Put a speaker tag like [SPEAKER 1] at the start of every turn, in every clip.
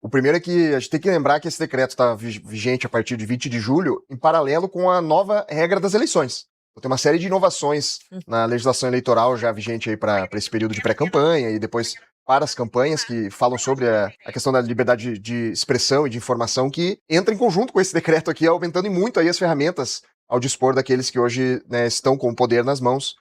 [SPEAKER 1] O primeiro é que a gente tem que lembrar que esse decreto está vigente a partir de 20 de julho, em paralelo com a nova regra das eleições. Então, tem uma série de inovações na legislação eleitoral já vigente aí para esse período de pré-campanha e depois para as campanhas que falam sobre a questão da liberdade de expressão e de informação, que entra em conjunto com esse decreto aqui, aumentando muito aí as ferramentas ao dispor daqueles que hoje, né, estão com o poder nas mãos,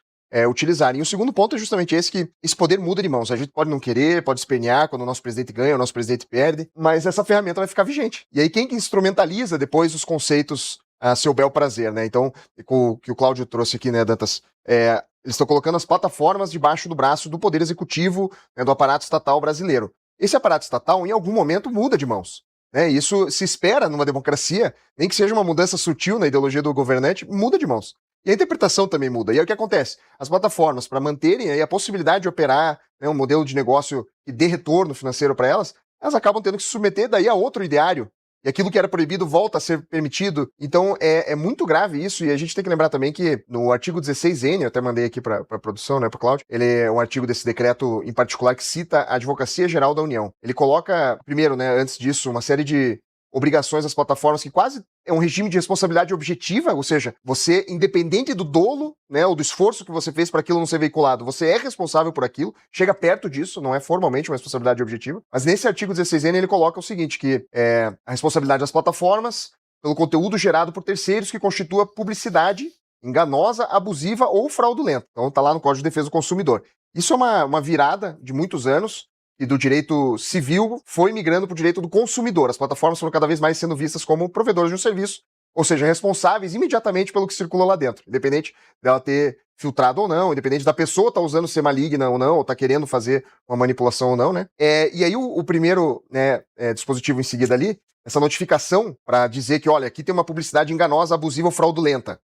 [SPEAKER 1] utilizarem. E o segundo ponto é justamente esse, que esse poder muda de mãos. A gente pode não querer, pode espernear quando o nosso presidente ganha, o nosso presidente perde, mas essa ferramenta vai ficar vigente. E aí quem que instrumentaliza depois os conceitos a seu bel prazer, né? Então, o que o Cláudio trouxe aqui, né, Dantas, eles estão colocando as plataformas debaixo do braço do poder executivo, né, do aparato estatal brasileiro. Esse aparato estatal, em algum momento, muda de mãos. Né? Isso se espera numa democracia, nem que seja uma mudança sutil na ideologia do governante, muda de mãos. E a interpretação também muda. E aí o que acontece? As plataformas, para manterem aí a possibilidade de operar, né, um modelo de negócio que dê retorno financeiro para elas acabam tendo que se submeter daí a outro ideário. E aquilo que era proibido volta a ser permitido. Então é muito grave isso, e a gente tem que lembrar também que no artigo 16N, eu até mandei aqui para a produção, né, para o Cláudio, ele é um artigo desse decreto em particular que cita a Advocacia Geral da União. Ele coloca, primeiro, né, antes disso, uma série de obrigações das plataformas que quase é um regime de responsabilidade objetiva, ou seja, você, independente do dolo, né, ou do esforço que você fez para aquilo não ser veiculado, você é responsável por aquilo, chega perto disso, não é formalmente uma responsabilidade objetiva, mas nesse artigo 16N ele coloca o seguinte, que é a responsabilidade das plataformas pelo conteúdo gerado por terceiros que constitua publicidade enganosa, abusiva ou fraudulenta. Então tá lá no Código de Defesa do Consumidor. Isso é uma virada de muitos anos, e do direito civil foi migrando para o direito do consumidor. As plataformas foram cada vez mais sendo vistas como provedoras de um serviço, ou seja, responsáveis imediatamente pelo que circula lá dentro, independente dela ter filtrado ou não, independente da pessoa estar usando ser maligna ou não, ou estar querendo fazer uma manipulação ou não, né? E aí o primeiro, né, dispositivo em seguida ali, essa notificação para dizer que, olha, aqui tem uma publicidade enganosa, abusiva ou fraudulenta.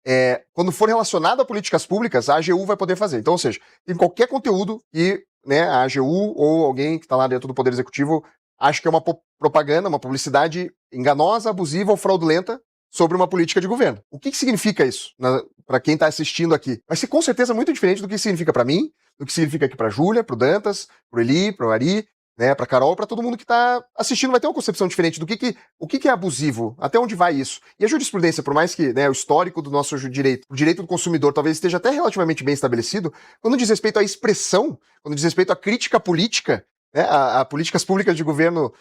[SPEAKER 1] Quando for relacionado a políticas públicas, a AGU vai poder fazer. Então, ou seja, tem qualquer conteúdo que, né, a AGU ou alguém que está lá dentro do Poder Executivo acha que é uma propaganda, uma publicidade enganosa, abusiva ou fraudulenta sobre uma política de governo. O que significa isso para quem está assistindo aqui? Vai ser com certeza muito diferente do que significa para mim, do que significa aqui para a Júlia, para o Dantas, para o Eli, para o Ari, né, para Carol, para todo mundo que está assistindo, vai ter uma concepção diferente do o que é abusivo, até onde vai isso. E a jurisprudência, por mais que, né, o histórico do nosso direito, o direito do consumidor talvez esteja até relativamente bem estabelecido, quando diz respeito à expressão, quando diz respeito à crítica política, né, a políticas públicas de governo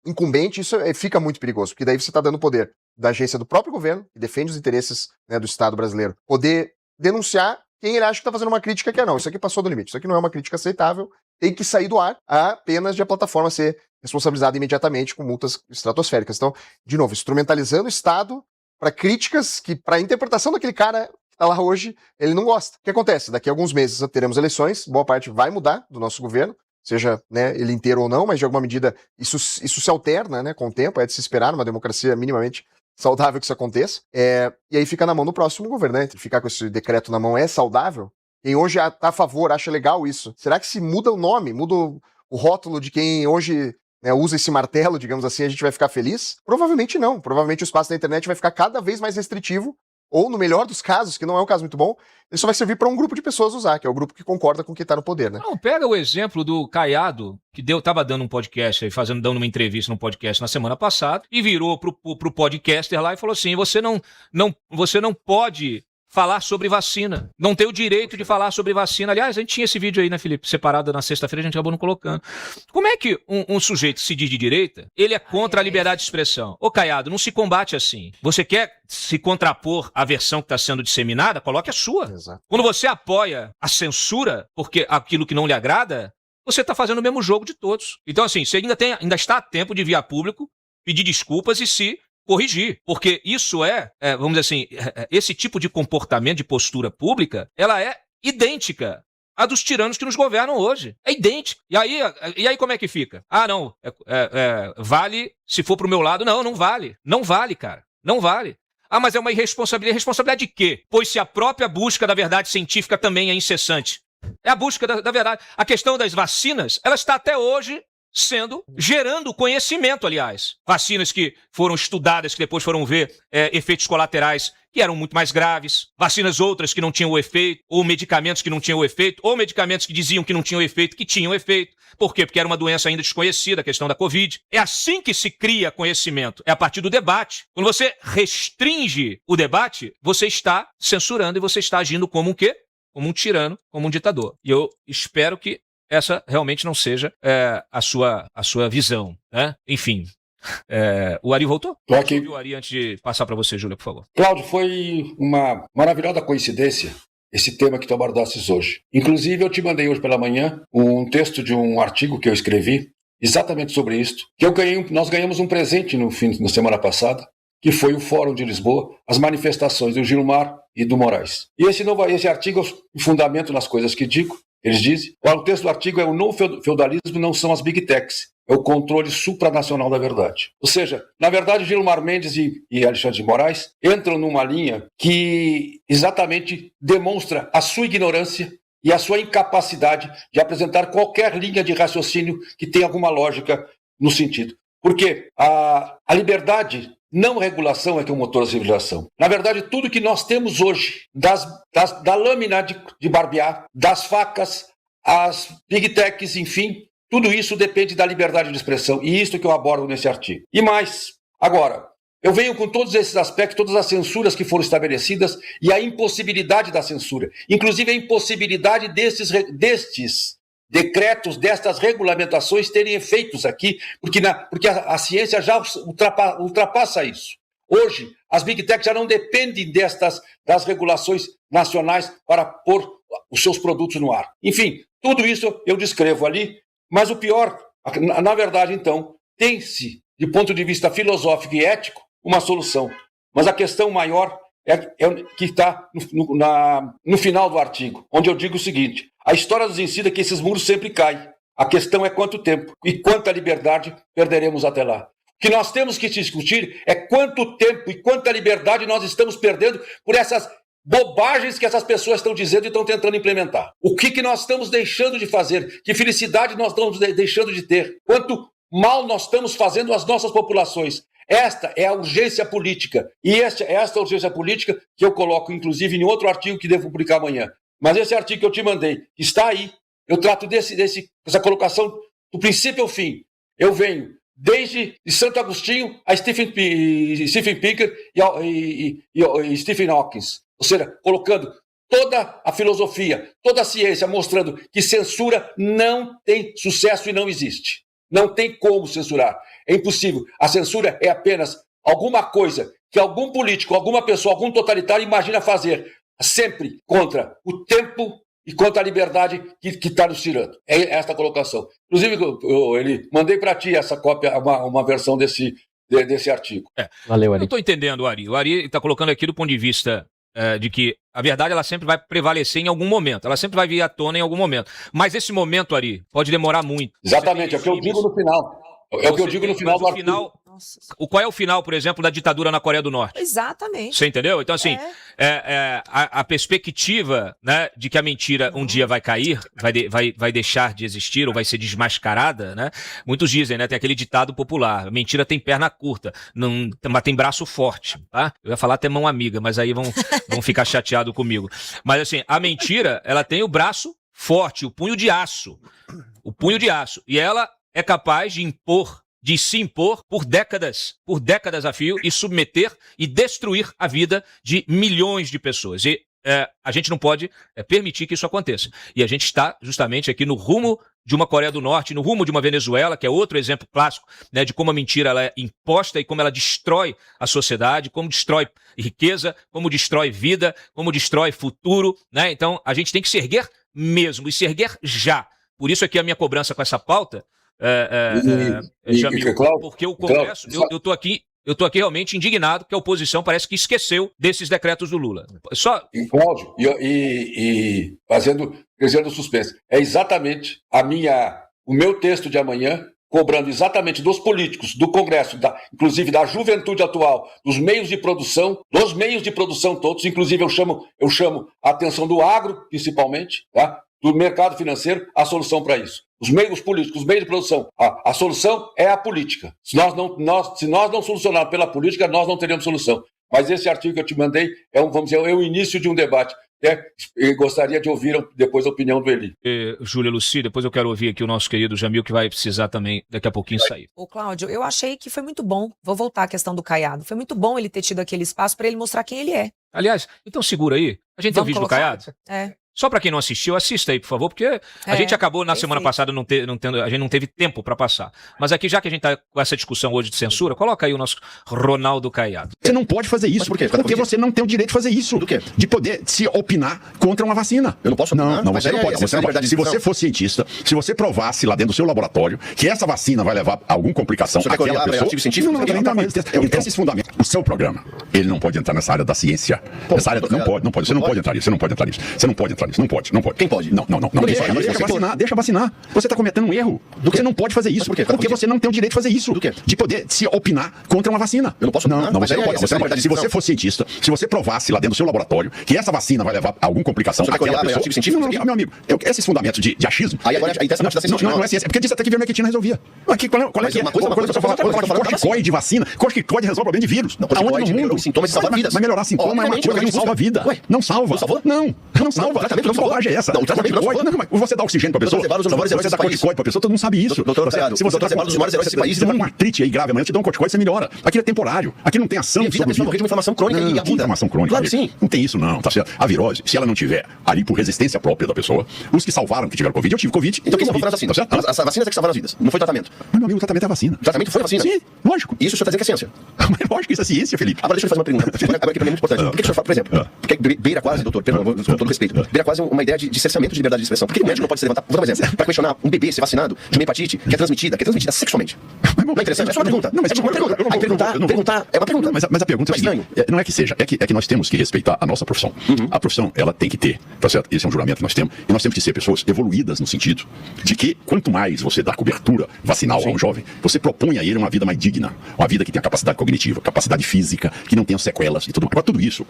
[SPEAKER 1] incumbente, isso fica muito perigoso, porque daí você está dando poder da agência do próprio governo, que defende os interesses, né, do Estado brasileiro, poder denunciar quem ele acha que está fazendo uma crítica que é não. Isso aqui passou do limite, isso aqui não é uma crítica aceitável, tem que sair do ar apenas de a plataforma ser responsabilizada imediatamente com multas estratosféricas. Então, de novo, instrumentalizando o Estado para críticas que, para a interpretação daquele cara que está lá hoje, ele não gosta. O que acontece? Daqui a alguns meses teremos eleições, boa parte vai mudar do nosso governo, seja, né, ele inteiro ou não, mas de alguma medida isso se alterna, né, com o tempo, é de se esperar numa democracia minimamente saudável que isso aconteça, e aí fica na mão do próximo governante. Ficar com esse decreto na mão é saudável? Quem hoje está a favor, acha legal isso. Será que se muda o nome, muda o rótulo de quem hoje, né, usa esse martelo, digamos assim, a gente vai ficar feliz? Provavelmente não. Provavelmente o espaço da internet vai ficar cada vez mais restritivo, ou no melhor dos casos, que não é um caso muito bom, ele só vai servir para um grupo de pessoas usar, que é o grupo que concorda com quem está no poder, né?
[SPEAKER 2] Não, pega o exemplo do Caiado, que estava dando um podcast, dando uma entrevista num podcast na semana passada, e virou pro podcaster lá e falou assim, você não pode falar sobre vacina. Não tem o direito de falar sobre vacina. Aliás, a gente tinha esse vídeo aí, né, Felipe? Separado na sexta-feira, a gente acabou não colocando. Como é que um sujeito que se diz de direita, ele é contra a liberdade de expressão? Ô, Caiado, não se combate assim. Você quer se contrapor à versão que está sendo disseminada? Coloque a sua.
[SPEAKER 1] Exato.
[SPEAKER 2] Quando você apoia a censura, porque aquilo que não lhe agrada, você está fazendo o mesmo jogo de todos. Então, assim, você ainda está a tempo de vir a público, pedir desculpas e se corrigir, porque isso vamos dizer assim, esse tipo de comportamento, de postura pública, ela é idêntica à dos tiranos que nos governam hoje. É idêntica. E aí como é que fica? Ah, não, vale se for pro meu lado. Não, não vale. Não vale, cara. Não vale. Ah, mas é uma irresponsabilidade. Responsabilidade de quê? Pois se a própria busca da verdade científica também é incessante. É a busca da verdade. A questão das vacinas, ela está até hoje gerando conhecimento, aliás. Vacinas que foram estudadas, que depois foram ver efeitos colaterais que eram muito mais graves, vacinas outras que não tinham o efeito, ou medicamentos que não tinham o efeito, ou medicamentos que diziam que não tinham efeito, que tinham efeito. Por quê? Porque era uma doença ainda desconhecida, a questão da Covid. É assim que se cria conhecimento, é a partir do debate. Quando você restringe o debate, você está censurando e você está agindo como um quê? Como um tirano, como um ditador. E eu espero que essa realmente não seja a sua visão, né? Enfim, o Ari voltou?
[SPEAKER 3] Tô aqui.
[SPEAKER 2] O Ari, antes de passar para você, Júlia, por favor.
[SPEAKER 3] Cláudio, foi uma maravilhosa coincidência esse tema que tu abordasses hoje. Inclusive, eu te mandei hoje pela manhã um texto de um artigo que eu escrevi exatamente sobre isso, que nós ganhamos um presente na semana passada, que foi o Fórum de Lisboa, as manifestações do Gilmar e do Moraes. E esse artigo, eu fundamento nas coisas que digo, eles dizem, o texto do artigo é: o novo feudalismo não são as big techs, é o controle supranacional da verdade. Ou seja, na verdade, Gilmar Mendes e Alexandre de Moraes entram numa linha que exatamente demonstra a sua ignorância e a sua incapacidade de apresentar qualquer linha de raciocínio que tenha alguma lógica no sentido. Porque a liberdade, não regulação, é que é o motor da civilização. Na verdade, tudo que nós temos hoje, da lâmina de barbear, das facas, as big techs, enfim, tudo isso depende da liberdade de expressão. E isso que eu abordo nesse artigo. E mais, agora, eu venho com todos esses aspectos, todas as censuras que foram estabelecidas e a impossibilidade da censura. Inclusive a impossibilidade destes decretos, destas regulamentações terem efeitos aqui, porque a ciência já ultrapassa isso. Hoje, as Big Tech já não dependem das regulações nacionais para pôr os seus produtos no ar. Enfim, tudo isso eu descrevo ali, mas o pior, na verdade, então, tem-se, de ponto de vista filosófico e ético, uma solução. Mas a questão maior é que está no final do artigo, onde eu digo o seguinte: a história nos ensina que esses muros sempre caem. A questão é quanto tempo e quanta liberdade perderemos até lá. O que nós temos que discutir é quanto tempo e quanta liberdade nós estamos perdendo por essas bobagens que essas pessoas estão dizendo e estão tentando implementar. O que nós estamos deixando de fazer? Que felicidade nós estamos deixando de ter? Quanto mal nós estamos fazendo às nossas populações? Esta é a urgência política. E esta urgência política que eu coloco, inclusive, em outro artigo que devo publicar amanhã. Mas esse artigo que eu te mandei, que está aí, eu trato dessa colocação do princípio ao fim. Eu venho desde Santo Agostinho a Stephen Pinker e Stephen Hawking. Ou seja, colocando toda a filosofia, toda a ciência, mostrando que censura não tem sucesso e não existe. Não tem como censurar. É impossível. A censura é apenas alguma coisa que algum político, alguma pessoa, algum totalitário imagina fazer, sempre contra o tempo e contra a liberdade que está nos tirando. É esta a colocação. Inclusive, eu mandei para ti essa cópia, uma versão desse artigo.
[SPEAKER 2] Valeu, Ari. Eu estou entendendo, Ari. O Ari está colocando aqui do ponto de vista de que a verdade ela sempre vai prevalecer em algum momento. Ela sempre vai vir à tona em algum momento. Mas esse momento, Ari, pode demorar muito.
[SPEAKER 3] Exatamente, é o que eu digo no final. É o que eu digo no final do artigo.
[SPEAKER 2] Qual é o final, por exemplo, da ditadura na Coreia do Norte?
[SPEAKER 4] Exatamente.
[SPEAKER 2] Você entendeu? Então, assim, a perspectiva, né, de que a mentira um dia vai cair, vai deixar de existir ou vai ser desmascarada, né? Muitos dizem, né? Tem aquele ditado popular: mentira tem perna curta, mas tem braço forte, tá? Eu ia falar até mão amiga, mas aí vão ficar chateados comigo. Mas, assim, a mentira, ela tem o braço forte, o punho de aço. O punho de aço. E ela é capaz de se impor por décadas a fio e submeter e destruir a vida de milhões de pessoas. E a gente não pode permitir que isso aconteça. E a gente está justamente aqui no rumo de uma Coreia do Norte, no rumo de uma Venezuela, que é outro exemplo clássico, né, de como a mentira ela é imposta e como ela destrói a sociedade, como destrói riqueza, como destrói vida, como destrói futuro, né? Então a gente tem que se erguer mesmo, e se erguer já. Por isso aqui a minha cobrança com essa pauta, Jamil, porque o Congresso, eu tô aqui realmente indignado que a oposição parece que esqueceu desses decretos do Lula.
[SPEAKER 3] E Cláudio, e fazendo suspense, é exatamente o meu texto de amanhã, cobrando exatamente dos políticos, do Congresso, inclusive da juventude atual, dos meios de produção todos, inclusive eu chamo a atenção do agro, principalmente, tá? Do mercado financeiro, a solução para isso. os meios políticos, os meios de produção. A solução é a política. Se nós não solucionarmos pela política, nós não teremos solução. Mas esse artigo que eu te mandei vamos dizer, é o início de um debate. Eu gostaria de ouvir depois a opinião do Eli.
[SPEAKER 2] Júlia Luci, depois eu quero ouvir aqui o nosso querido Jamil, que vai precisar também daqui a pouquinho sair.
[SPEAKER 4] Ô, Cláudio, eu achei que foi muito bom. Vou voltar à questão do Caiado. Foi muito bom ele ter tido aquele espaço para ele mostrar quem ele é.
[SPEAKER 2] Aliás, então segura aí. A gente tem um vídeo do Caiado?
[SPEAKER 4] É.
[SPEAKER 2] Só pra quem não assistiu, assista aí, por favor, porque a gente acabou na semana passada a gente não teve tempo pra passar. Mas aqui, já que a gente tá com essa discussão hoje de censura, coloca aí o nosso Ronaldo Caiado.
[SPEAKER 5] Você não pode fazer isso.
[SPEAKER 6] Mas por quê?
[SPEAKER 5] Porque você não tem o direito de fazer isso.
[SPEAKER 6] Do quê?
[SPEAKER 5] De poder se opinar contra uma vacina.
[SPEAKER 6] Eu não posso opinar?
[SPEAKER 5] Não, você não pode. Você não pode. Se você for cientista, se você provasse lá dentro do seu laboratório que essa vacina vai levar a alguma complicação àquela pessoa...
[SPEAKER 6] artigo científico?
[SPEAKER 5] Não, esses fundamentos. O seu programa, ele não pode entrar nessa área da ciência. Essa área não pode. Você não pode entrar nisso. Você não pode entrar nisso. Você não pode entrar nisso. Não pode. Quem pode? Não. Deixa vacinar. Você está cometendo um erro. Você não pode fazer isso.
[SPEAKER 6] Por quê?
[SPEAKER 5] Porque você não tem o direito de fazer isso.
[SPEAKER 6] Do quê?
[SPEAKER 5] De poder se opinar contra uma vacina.
[SPEAKER 6] Eu não posso opinar?
[SPEAKER 5] Não, você não pode. Se você for cientista, se você provasse lá dentro do seu laboratório que essa vacina vai levar a alguma complicação àquela pessoa...
[SPEAKER 6] artigo científico?
[SPEAKER 5] Não, meu amigo. Esses fundamentos de achismo...
[SPEAKER 6] Aí agora aí essa parte da ciência.
[SPEAKER 5] Não é ciência. É porque disse até que vermectina resolvia. Aqui, qual é que é? Uma coisa pra falar corticoide de vacina. Corticoide resolve problema de vírus. Aonde no mundo?
[SPEAKER 6] Sintomas de salvar vidas.
[SPEAKER 5] Mas melhorar sintomas é uma coisa que não salva a vida. Não salva. Não salva. Que bobagem é essa?
[SPEAKER 6] O tratamento
[SPEAKER 5] Você dá oxigênio pra pessoa, você dá corticoide pra pessoa, todo mundo sabe isso. Se você tá com artrite aí grave, amanhã te dá um corticoide, você melhora. Aquilo é temporário. Aqui não tem ação.
[SPEAKER 6] Evita a pessoa morrer de uma inflamação crônica e aguda.
[SPEAKER 5] Inflamação crônica.
[SPEAKER 6] Claro que sim.
[SPEAKER 5] Não tem isso não, tá certo? A virose, se ela não tiver ali por resistência própria da pessoa, os que salvaram que tiveram Covid, eu tive Covid.
[SPEAKER 6] Então quem salvou foram as vacinas.
[SPEAKER 5] Tá certo?
[SPEAKER 6] As vacinas é que salvaram as vidas. Não foi tratamento.
[SPEAKER 5] Mas, meu amigo, o tratamento é a vacina.
[SPEAKER 6] O tratamento foi a vacina?
[SPEAKER 5] Sim, lógico.
[SPEAKER 6] Isso o senhor está dizendo que é ciência.
[SPEAKER 5] Mas lógico que isso é ciência, Felipe.
[SPEAKER 6] Agora deixa eu lhe fazer uma pergunta. Agora que pra mim é muito importante. Por que o senhor fala, por exemplo, porque beira quase, doutor, perdão, com todo respeito, beira quase uma ideia de cerceamento de liberdade de expressão. Por que o médico não pode se levantar, vou dar um exemplo, para questionar um bebê ser vacinado de uma hepatite que é transmitida sexualmente? Não é interessante? É só uma pergunta. Não, mas é uma pergunta. Aí perguntar é uma pergunta.
[SPEAKER 5] Mas a pergunta é estranho. Não é que seja, é que nós temos que respeitar a nossa profissão. A profissão, ela tem que ter, tá certo? Esse é um juramento que nós temos. E nós temos que ser pessoas evoluídas no sentido de que quanto mais você dá cobertura vacinal a um jovem, você propõe a ele uma vida mais digna, uma vida que tenha capacidade cognitiva, capacidade física, que não tenha sequelas e tudo mais. Agora, tudo isso,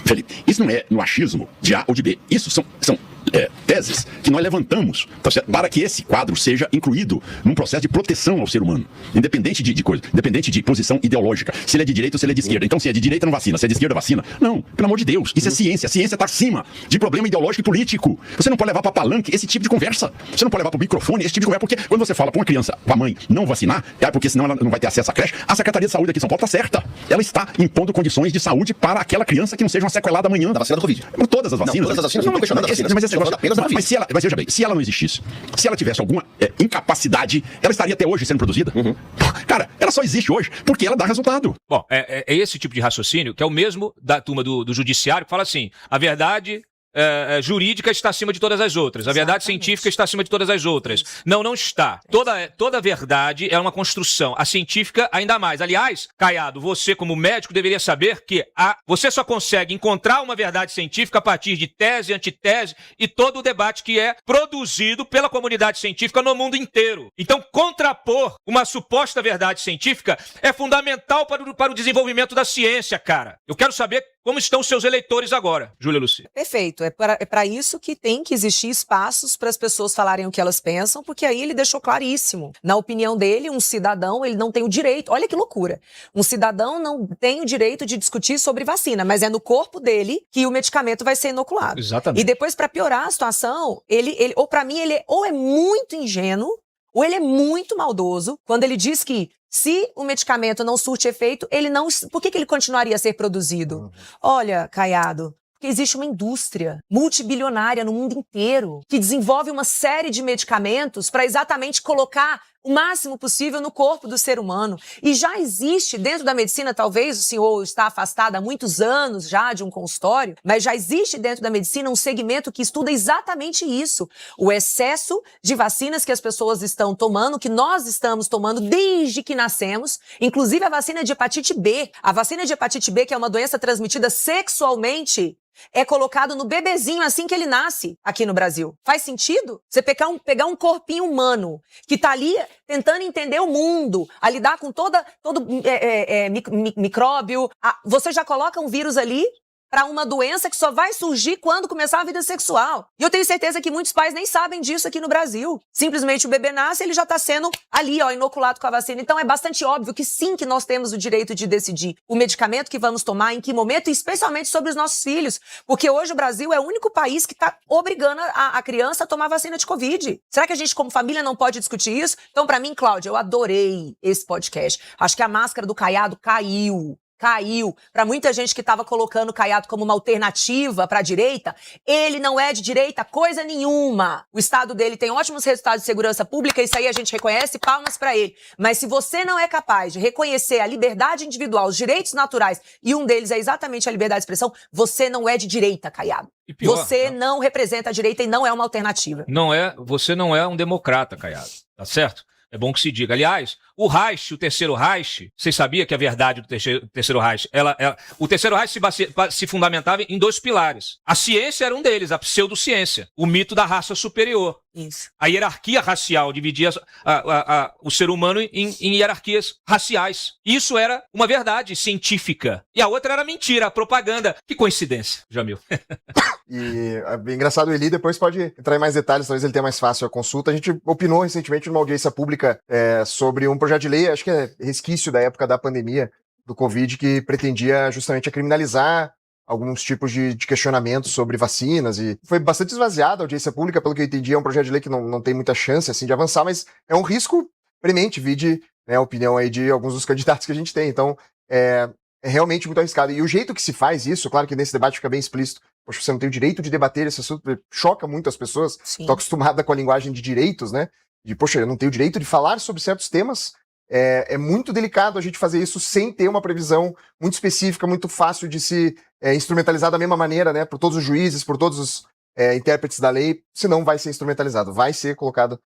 [SPEAKER 5] Felipe, isso não é no achismo de A ou de B. Isso são teses que nós levantamos, tá certo? Para que esse quadro seja incluído num processo de proteção ao ser humano, independente de coisa, independente de posição ideológica, se ele é de direita ou se ele é de esquerda. Então, se é de direita, não vacina, se é de esquerda, vacina. Não, pelo amor de Deus, isso é ciência. A ciência está acima de problema ideológico e político. Você não pode levar para palanque esse tipo de conversa. Você não pode levar para o microfone esse tipo de conversa, porque quando você fala para uma criança, para a mãe, não vacinar, porque senão ela não vai ter acesso à creche, a Secretaria de Saúde aqui em São Paulo está certa. Ela está impondo condições de saúde para aquela criança que não seja uma sequelada amanhã.
[SPEAKER 6] Da vacina do Covid.
[SPEAKER 5] Todas as vacinas.
[SPEAKER 6] Todas as vacinas não estão questionando as vacinas.
[SPEAKER 5] Mas esse negócio,
[SPEAKER 6] apenas da Covid.
[SPEAKER 5] Mas veja bem, se ela não existisse, se ela tivesse alguma incapacidade, ela estaria até hoje sendo produzida? Cara, ela só existe hoje porque ela dá resultado.
[SPEAKER 2] Bom, é esse tipo de raciocínio que é o mesmo da turma do judiciário que fala assim, a verdade jurídica está acima de todas as outras. A verdade científica está acima de todas as outras. Não está. Toda verdade é uma construção. A científica ainda mais. Aliás, Caiado, você como médico deveria saber que você só consegue encontrar uma verdade científica a partir de tese, antitese e todo o debate que é produzido pela comunidade científica no mundo inteiro. Então, contrapor uma suposta verdade científica é fundamental para o desenvolvimento da ciência, cara. Eu quero saber como estão os seus eleitores agora, Júlia Luci.
[SPEAKER 4] Perfeito. É para isso que tem que existir espaços para as pessoas falarem o que elas pensam, porque aí ele deixou claríssimo. Na opinião dele, um cidadão, ele não tem o direito, olha que loucura, um cidadão não tem o direito de discutir sobre vacina, mas é no corpo dele que o medicamento vai ser inoculado.
[SPEAKER 2] Exatamente.
[SPEAKER 4] E depois, para piorar a situação, ele ou para mim, ele ou é muito ingênuo, ou ele é muito maldoso, quando ele diz que se o medicamento não surte efeito, ele não. Por que ele continuaria a ser produzido? Olha, Caiado, porque existe uma indústria multibilionária no mundo inteiro que desenvolve uma série de medicamentos para exatamente colocar o máximo possível no corpo do ser humano. E já existe dentro da medicina, talvez o senhor está afastado há muitos anos já de um consultório, mas já existe dentro da medicina um segmento que estuda exatamente isso. O excesso de vacinas que as pessoas estão tomando, que nós estamos tomando desde que nascemos, inclusive a vacina de hepatite B. A vacina de hepatite B, que é uma doença transmitida sexualmente, é colocado no bebezinho assim que ele nasce aqui no Brasil. Faz sentido? Você pegar um corpinho humano que tá ali tentando entender o mundo, a lidar com todo micróbio, você já coloca um vírus ali para uma doença que só vai surgir quando começar a vida sexual. E eu tenho certeza que muitos pais nem sabem disso aqui no Brasil. Simplesmente o bebê nasce, ele já está sendo ali, ó, inoculado com a vacina. Então é bastante óbvio que sim, que nós temos o direito de decidir o medicamento que vamos tomar, em que momento, e especialmente sobre os nossos filhos. Porque hoje o Brasil é o único país que está obrigando a criança a tomar vacina de Covid. Será que a gente, como família, não pode discutir isso? Então, para mim, Cláudia, eu adorei esse podcast. Acho que a máscara do Caiado caiu. Para muita gente que estava colocando o Caiado como uma alternativa para a direita, ele não é de direita coisa nenhuma. O estado dele tem ótimos resultados de segurança pública, isso aí a gente reconhece, palmas para ele. Mas se você não é capaz de reconhecer a liberdade individual, os direitos naturais, e um deles é exatamente a liberdade de expressão, você não é de direita, Caiado.
[SPEAKER 2] E pior,
[SPEAKER 4] você não representa a direita e não é uma alternativa.
[SPEAKER 2] Você não é um democrata, Caiado, tá certo? É bom que se diga. Aliás, o Reich, o terceiro Reich, vocês sabiam que a verdade do terceiro Reich, o terceiro Reich se fundamentava em 2 pilares. A ciência era um deles, a pseudociência, o mito da raça superior.
[SPEAKER 4] Isso.
[SPEAKER 2] A hierarquia racial dividia o ser humano em hierarquias raciais. Isso era uma verdade científica. E a outra era mentira, a propaganda. Que coincidência, Jamil.
[SPEAKER 1] E é bem engraçado, o Eli depois pode entrar em mais detalhes, talvez ele tenha mais fácil a consulta. A gente opinou recentemente numa audiência pública sobre um projeto de lei, acho que é resquício da época da pandemia do Covid, que pretendia justamente criminalizar alguns tipos de questionamentos sobre vacinas, e foi bastante esvaziada a audiência pública, pelo que eu entendi, é um projeto de lei que não tem muita chance assim, de avançar, mas é um risco premente, vide, né, a opinião aí de alguns dos candidatos que a gente tem. Então, é realmente muito arriscado. E o jeito que se faz isso, claro que nesse debate fica bem explícito, poxa, você não tem o direito de debater esse assunto, choca muito as pessoas, estão acostumadas com a linguagem de direitos, né? De, poxa, eu não tenho o direito de falar sobre certos temas. É muito delicado a gente fazer isso sem ter uma previsão muito específica, muito fácil de se instrumentalizar da mesma maneira, né? Por todos os juízes, por todos os intérpretes da lei, senão vai ser instrumentalizado, vai ser colocado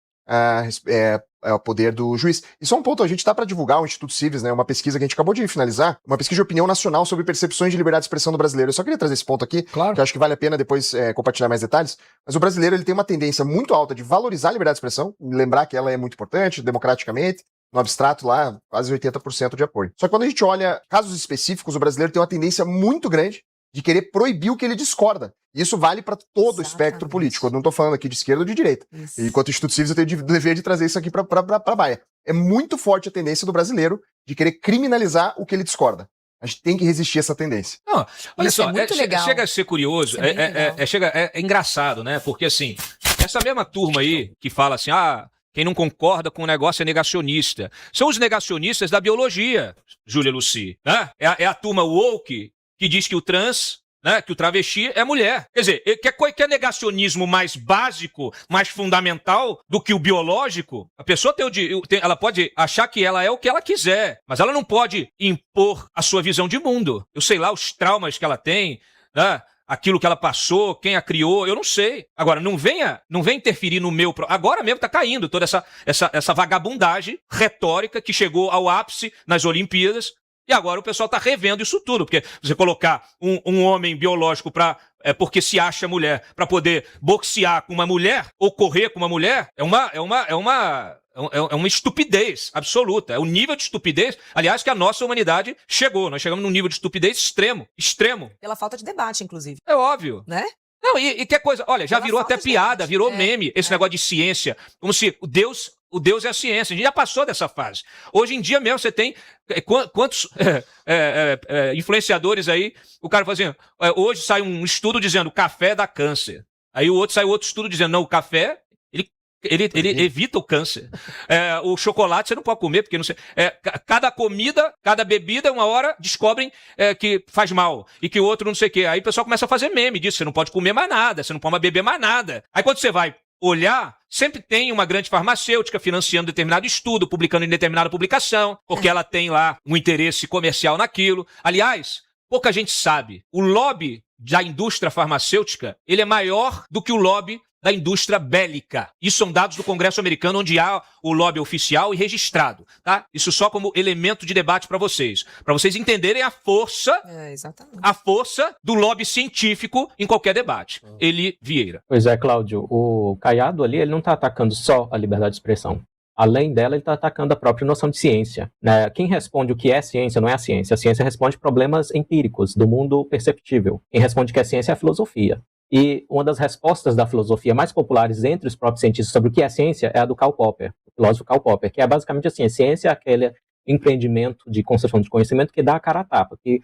[SPEAKER 1] ao poder do juiz. E só um ponto, a gente está para divulgar o Instituto Cives, né, uma pesquisa que a gente acabou de finalizar, uma pesquisa de opinião nacional sobre percepções de liberdade de expressão do brasileiro. Eu só queria trazer esse ponto aqui,
[SPEAKER 2] Claro.
[SPEAKER 1] que eu acho que vale a pena depois compartilhar mais detalhes, mas o brasileiro ele tem uma tendência muito alta de valorizar a liberdade de expressão, lembrar que ela é muito importante, democraticamente, no abstrato lá, quase 80% de apoio. Só que quando a gente olha casos específicos, o brasileiro tem uma tendência muito grande de querer proibir o que ele discorda. E isso vale para todo o espectro político. Eu não estou falando aqui de esquerda ou de direita.
[SPEAKER 4] Isso.
[SPEAKER 1] E enquanto Instituto Cives, eu tenho o dever de trazer isso aqui para a baia. É muito forte a tendência do brasileiro de querer criminalizar o que ele discorda. A gente tem que resistir a essa tendência.
[SPEAKER 2] Não, olha
[SPEAKER 4] Isso é
[SPEAKER 2] só,
[SPEAKER 4] muito legal.
[SPEAKER 2] chega a ser curioso,
[SPEAKER 4] Isso é bem legal.
[SPEAKER 2] é engraçado, né? Porque assim, essa mesma turma aí que fala assim, quem não concorda com o negócio é negacionista. São os negacionistas da biologia, Júlia Lucy. Né? É a turma woke que diz que o trans, né, que o travesti é mulher. Quer dizer, que é negacionismo mais básico, mais fundamental do que o biológico? A pessoa ela pode achar que ela é o que ela quiser, mas ela não pode impor a sua visão de mundo. Eu sei lá os traumas que ela tem, né? Aquilo que ela passou, quem a criou, eu não sei. Agora, não venha interferir no meu... Agora mesmo tá caindo toda essa vagabundagem retórica que chegou ao ápice nas Olimpíadas, e agora o pessoal tá revendo isso tudo, porque você colocar um homem biológico porque se acha mulher, para poder boxear com uma mulher, ou correr com uma mulher, é uma estupidez absoluta. É o nível de estupidez, aliás, que a nossa humanidade chegou. Nós chegamos num nível de estupidez extremo.
[SPEAKER 4] Pela falta de debate, inclusive.
[SPEAKER 2] É óbvio.
[SPEAKER 4] Né?
[SPEAKER 2] Não, e que coisa, olha, já
[SPEAKER 4] Pela
[SPEAKER 2] virou
[SPEAKER 4] falta
[SPEAKER 2] até
[SPEAKER 4] de
[SPEAKER 2] piada,
[SPEAKER 4] debate.
[SPEAKER 2] virou meme, esse negócio de ciência, como se o Deus é a ciência. A gente já passou dessa fase. Hoje em dia mesmo você tem quantos influenciadores aí, o cara fala assim, hoje sai um estudo dizendo café dá câncer. Aí sai outro estudo dizendo, não, o café, ele evita o câncer. O chocolate você não pode comer, porque não sei. Cada comida, cada bebida, uma hora descobrem que faz mal. E que o outro não sei o quê. Aí o pessoal começa a fazer meme disso. Você não pode comer mais nada, você não pode mais beber mais nada. Aí quando você vai olhar, sempre tem uma grande farmacêutica financiando determinado estudo, publicando em determinada publicação, porque ela tem lá um interesse comercial naquilo. Aliás, pouca gente sabe. O lobby da indústria farmacêutica, ele é maior do que o lobby da indústria bélica. Isso são dados do Congresso americano, onde há o lobby oficial e registrado, tá? Isso só como elemento de debate para vocês entenderem a força do lobby científico em qualquer debate. Eli Vieira.
[SPEAKER 7] Pois é, Cláudio, o Caiado ali, ele não está atacando só a liberdade de expressão. Além dela, ele está atacando a própria noção de ciência, né? Quem responde o que é ciência não é a ciência. A ciência responde problemas empíricos do mundo perceptível. Quem responde que é ciência é a filosofia. E uma das respostas da filosofia mais populares entre os próprios cientistas sobre o que é ciência é a do Karl Popper, o filósofo Karl Popper, que é basicamente assim, a ciência é aquele empreendimento de construção de conhecimento que dá a cara a tapa, que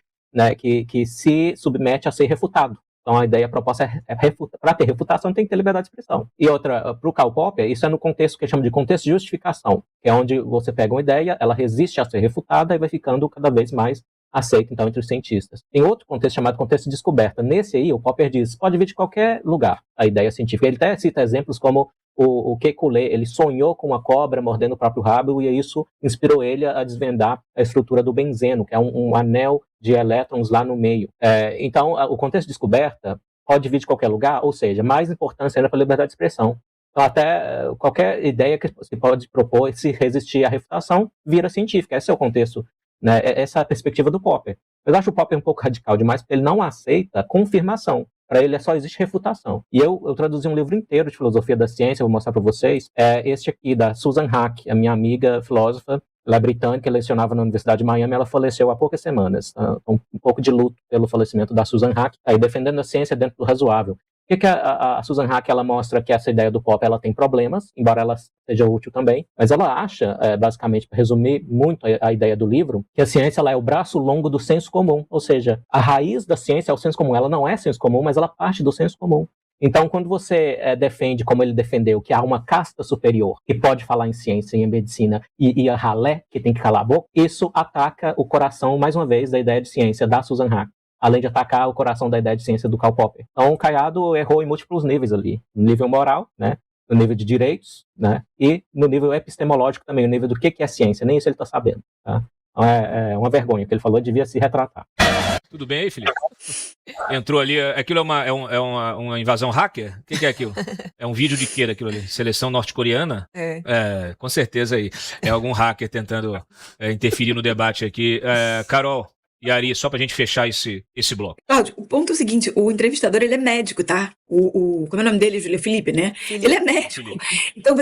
[SPEAKER 7] se submete a ser refutado. Então a ideia proposta é para ter refutação tem que ter liberdade de expressão. E outra, para o Karl Popper, isso é no contexto que chama de contexto de justificação, que é onde você pega uma ideia, ela resiste a ser refutada e vai ficando cada vez mais aceita, então, entre os cientistas. Tem outro contexto chamado contexto de descoberta. Nesse aí, o Popper diz, pode vir de qualquer lugar, a ideia científica. Ele até cita exemplos como o Kekulé, ele sonhou com uma cobra mordendo o próprio rabo e isso inspirou ele a desvendar a estrutura do benzeno, que é um anel de elétrons lá no meio. Então, o contexto de descoberta pode vir de qualquer lugar, ou seja, mais importância ainda para a liberdade de expressão. Então, até qualquer ideia que se pode propor, se resistir à refutação, vira científica. Esse é o contexto, né? Essa é a perspectiva do Popper. Eu acho o Popper um pouco radical demais, porque ele não aceita confirmação. Para ele só existe refutação. E eu traduzi um livro inteiro de filosofia da ciência, vou mostrar para vocês. É este aqui, da Susan Haack, a minha amiga filósofa. Ela é britânica, lecionava na Universidade de Miami, ela faleceu há poucas semanas. Um pouco de luto pelo falecimento da Susan Haack, aí defendendo a ciência dentro do razoável. O que a Susan Haack, ela mostra que essa ideia do Popper, ela tem problemas, embora ela seja útil também, mas ela acha, basicamente, para resumir muito a ideia do livro, que a ciência ela é o braço longo do senso comum, ou seja, a raiz da ciência é o senso comum, ela não é senso comum, mas ela parte do senso comum. Então, quando você defende, como ele defendeu, que há uma casta superior que pode falar em ciência e em medicina e a ralé que tem que calar a boca, isso ataca o coração, mais uma vez, da ideia de ciência da Susan Haack, além de atacar o coração da ideia de ciência do Karl Popper. Então, o Caiado errou em múltiplos níveis ali. No nível moral, né? No nível de direitos, né? E no nível epistemológico também, no nível do que é ciência. Nem isso ele está sabendo, tá? Então, é uma vergonha. O que ele falou devia se retratar.
[SPEAKER 2] Tudo bem aí, Felipe? Entrou ali, aquilo é uma invasão hacker? O que é aquilo? É um vídeo de quê daquilo ali? Seleção norte-coreana? Com certeza aí. É algum hacker tentando interferir no debate aqui. Carol e Ari, só pra gente fechar esse bloco.
[SPEAKER 8] Cláudio, o ponto é o seguinte, o entrevistador, ele é médico, tá? Como é o nome dele? Júlio Felipe, né?
[SPEAKER 4] Felipe.
[SPEAKER 8] Ele é médico. Então,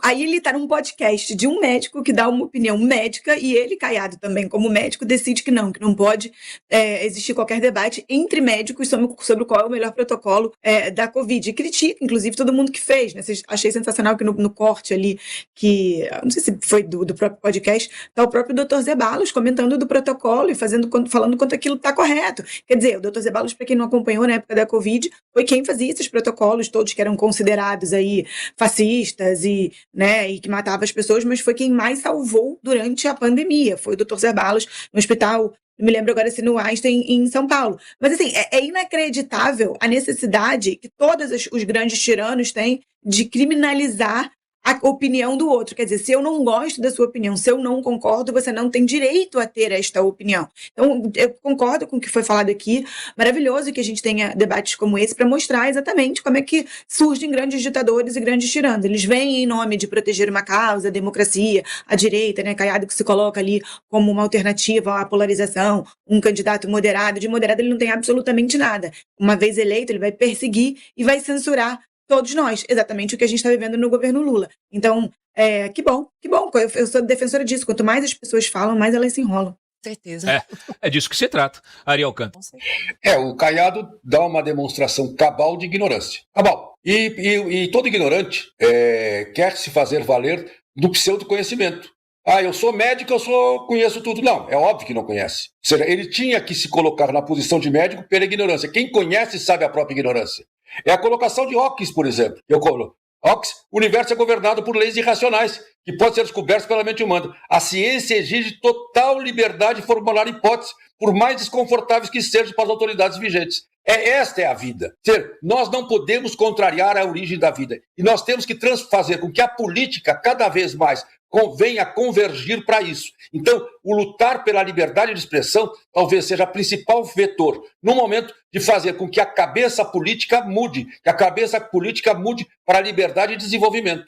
[SPEAKER 8] aí ele tá num podcast de um médico que dá uma opinião médica e ele, Caiado também, como médico, decide que não pode existir qualquer debate entre médicos sobre qual é o melhor protocolo da Covid. E critica, inclusive, todo mundo que fez, né? Achei sensacional que no corte ali, que não sei se foi do próprio podcast, tá o próprio Dr. Zeballos comentando do protocolo e falando quanto aquilo tá correto. Quer dizer, o Dr. Zeballos, para quem não acompanhou na época da Covid, foi quem fazia esses protocolos todos que eram considerados aí fascistas e que matavam as pessoas, mas foi quem mais salvou durante a pandemia. Foi o Dr. Zeballos no hospital, não me lembro agora se no Einstein, em São Paulo. Mas assim, é inacreditável a necessidade que todos os grandes tiranos têm de criminalizar a opinião do outro. Quer dizer, se eu não gosto da sua opinião, se eu não concordo, você não tem direito a ter esta opinião. Então, eu concordo com o que foi falado aqui. Maravilhoso que a gente tenha debates como esse para mostrar exatamente como é que surgem grandes ditadores e grandes tiranos. Eles vêm em nome de proteger uma causa, a democracia, a direita, né? Caiado que se coloca ali como uma alternativa à polarização, um candidato moderado. De moderado ele não tem absolutamente nada. Uma vez eleito, ele vai perseguir e vai censurar todos nós, exatamente o que a gente está vivendo no governo Lula. Então, que bom. Eu sou defensora disso. Quanto mais as pessoas falam, mais elas se enrolam.
[SPEAKER 4] Certeza.
[SPEAKER 2] É disso que se trata. Ari Alcântara.
[SPEAKER 3] O Caiado dá uma demonstração cabal de ignorância. Cabal. E todo ignorante quer se fazer valer do pseudo-conhecimento. Eu sou médico, conheço tudo. Não, é óbvio que não conhece. Ou seja, ele tinha que se colocar na posição de médico pela ignorância. Quem conhece sabe a própria ignorância. É a colocação de Hawking, por exemplo. Hawking, o universo é governado por leis irracionais, que podem ser descobertas pela mente humana. A ciência exige total liberdade de formular hipóteses, por mais desconfortáveis que sejam para as autoridades vigentes. Esta é a vida. Nós não podemos contrariar a origem da vida. E nós temos que fazer com que a política, cada vez mais, venha convergir para isso. Então, o lutar pela liberdade de expressão talvez seja o principal vetor no momento de fazer com que a cabeça política mude, para a liberdade e desenvolvimento.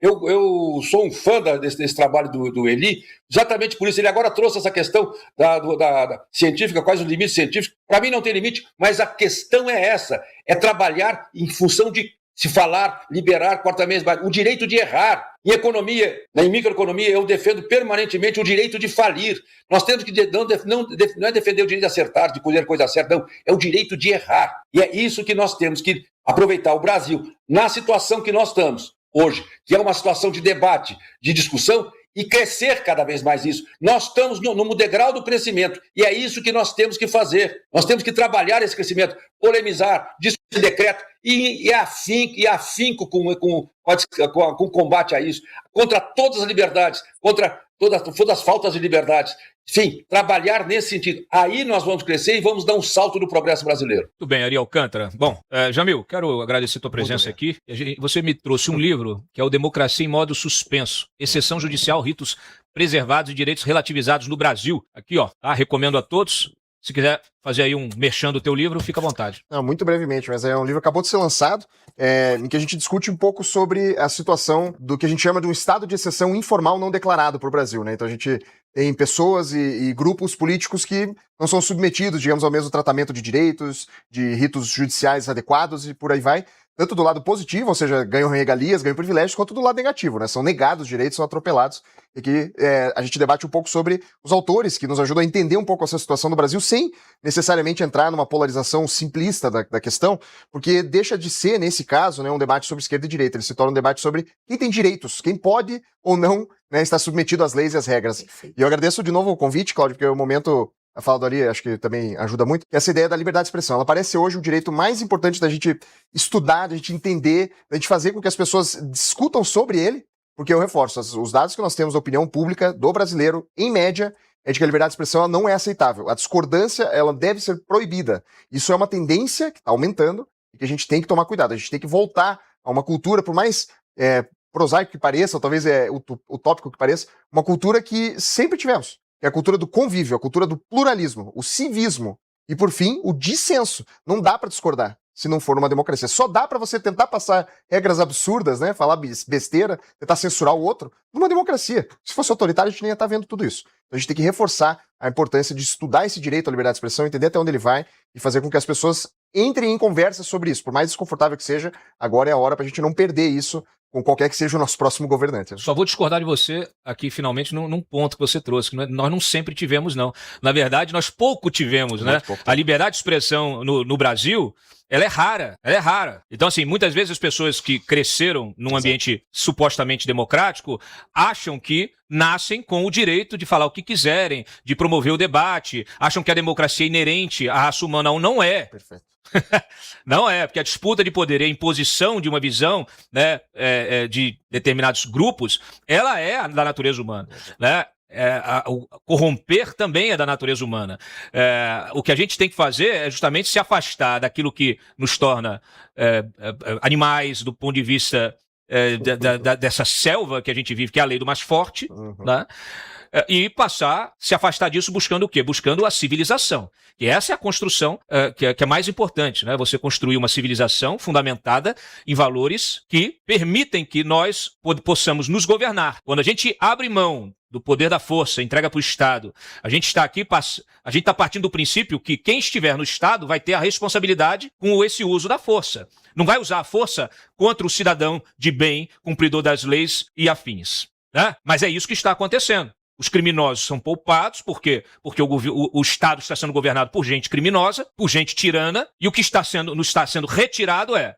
[SPEAKER 3] Eu sou um fã desse trabalho do Eli, exatamente por isso. Ele agora trouxe essa questão da científica, quais os limites científicos. Para mim não tem limite, mas a questão é essa, é trabalhar em função de se falar, liberar quarta-mês, o direito de errar. Em economia, em microeconomia, eu defendo permanentemente o direito de falir. Nós temos que não é defender o direito de acertar, de colher coisa certa, não. É o direito de errar. E é isso que nós temos que aproveitar o Brasil, na situação que nós estamos hoje, que é uma situação de debate, de discussão, e crescer cada vez mais isso. Nós estamos no degrau do crescimento, e é isso que nós temos que fazer. Nós temos que trabalhar esse crescimento, polemizar, discutir decreto, e afinco com o combate a isso, contra todas as liberdades, contra todas as faltas de liberdades. Enfim, trabalhar nesse sentido. Aí nós vamos crescer e vamos dar um salto no progresso brasileiro.
[SPEAKER 2] Muito bem, Ari Alcântara. Bom, Jamil, quero agradecer a tua presença aqui. Você me trouxe um livro que é o Democracia em Modo Suspenso, Exceção Judicial, Ritos Preservados e Direitos Relativizados no Brasil. Aqui, ó, tá? Recomendo a todos. Se quiser fazer aí um merchan do teu livro, fica à vontade.
[SPEAKER 1] Não, muito brevemente, mas é um livro que acabou de ser lançado, em que a gente discute um pouco sobre a situação do que a gente chama de um estado de exceção informal não declarado para o Brasil, né? Então a gente tem pessoas e grupos políticos que não são submetidos, digamos, ao mesmo tratamento de direitos, de ritos judiciais adequados e por aí vai, tanto do lado positivo, ou seja, ganham regalias, ganham privilégios, quanto do lado negativo, né? São negados direitos, são atropelados. E que a gente debate um pouco sobre os autores que nos ajudam a entender um pouco essa situação do Brasil, sem necessariamente entrar numa polarização simplista da questão, porque deixa de ser, nesse caso, né, um debate sobre esquerda e direita. Ele se torna um debate sobre quem tem direitos, quem pode ou não, né, estar submetido às leis e às regras. E eu agradeço de novo o convite, Cláudio, porque o momento... A fala do Ari, acho que também ajuda muito, que essa ideia da liberdade de expressão. Ela parece ser hoje o direito mais importante da gente estudar, da gente entender, da gente fazer com que as pessoas discutam sobre ele, porque eu reforço, os dados que nós temos da opinião pública do brasileiro, em média, é de que a liberdade de expressão ela não é aceitável. A discordância, ela deve ser proibida. Isso é uma tendência que está aumentando e que a gente tem que tomar cuidado. A gente tem que voltar a uma cultura, por mais prosaico que pareça, ou talvez utópico que pareça, uma cultura que sempre tivemos. Que é a cultura do convívio, a cultura do pluralismo, o civismo e, por fim, o dissenso. Não dá para discordar se não for numa democracia. Só dá para você tentar passar regras absurdas, né? Falar besteira, tentar censurar o outro numa democracia. Se fosse autoritário, a gente nem ia estar vendo tudo isso. Então a gente tem que reforçar a importância de estudar esse direito à liberdade de expressão, entender até onde ele vai e fazer com que as pessoas entrem em conversa sobre isso. Por mais desconfortável que seja, agora é a hora para a gente não perder isso com qualquer que seja o nosso próximo governante.
[SPEAKER 2] Só vou discordar de você aqui, finalmente, num ponto que você trouxe, que nós não sempre tivemos, não. Na verdade, nós pouco tivemos, né? A liberdade de expressão no Brasil, ela é rara. Então, assim, muitas vezes as pessoas que cresceram num ambiente supostamente democrático acham que nascem com o direito de falar o que quiserem, de promover o debate, acham que a democracia é inerente à raça humana, não é. Perfeito. Não é, porque a disputa de poder e a imposição de uma visão, né, de determinados grupos, ela é da natureza humana, né? O corromper também é da natureza humana. O que a gente tem que fazer é justamente se afastar daquilo que nos torna animais do ponto de vista dessa selva que a gente vive, que é a lei do mais forte, né? E se afastar disso buscando o quê? Buscando a civilização. E essa é a construção que é mais importante, né? Você construir uma civilização fundamentada em valores que permitem que nós possamos nos governar. Quando a gente abre mão do poder da força, entrega para o Estado, a gente está partindo do princípio que quem estiver no Estado vai ter a responsabilidade com esse uso da força. Não vai usar a força contra o cidadão de bem, cumpridor das leis e afins, né? Mas é isso que está acontecendo. Os criminosos são poupados, porque o Estado está sendo governado por gente criminosa, por gente tirana, e o que está sendo retirado é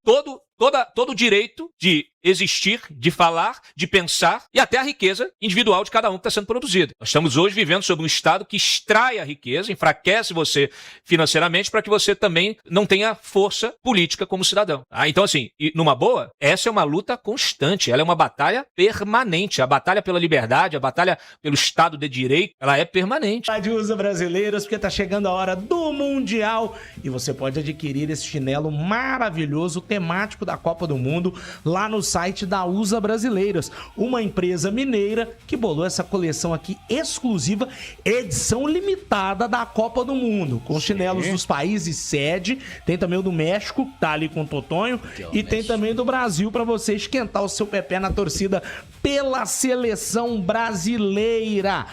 [SPEAKER 2] todo o direito de existir, de falar, de pensar e até a riqueza individual de cada um que está sendo produzida. Nós estamos hoje vivendo sob um Estado que extrai a riqueza, enfraquece você financeiramente para que você também não tenha força política como cidadão. Então, assim, numa boa, essa é uma luta constante, ela é uma batalha permanente. A batalha pela liberdade, a batalha pelo Estado de Direito, ela é permanente.
[SPEAKER 9] USA Brasileiros, porque está chegando a hora do Mundial e você pode adquirir esse chinelo maravilhoso, temático da Copa do Mundo, lá no site da USA Brasileiros, uma empresa mineira que bolou essa coleção aqui exclusiva, edição limitada da Copa do Mundo, com chinelos dos países sede, tem também o do México, tá ali com o Totonho, e tem também do Brasil para você esquentar o seu pé na torcida pela seleção brasileira.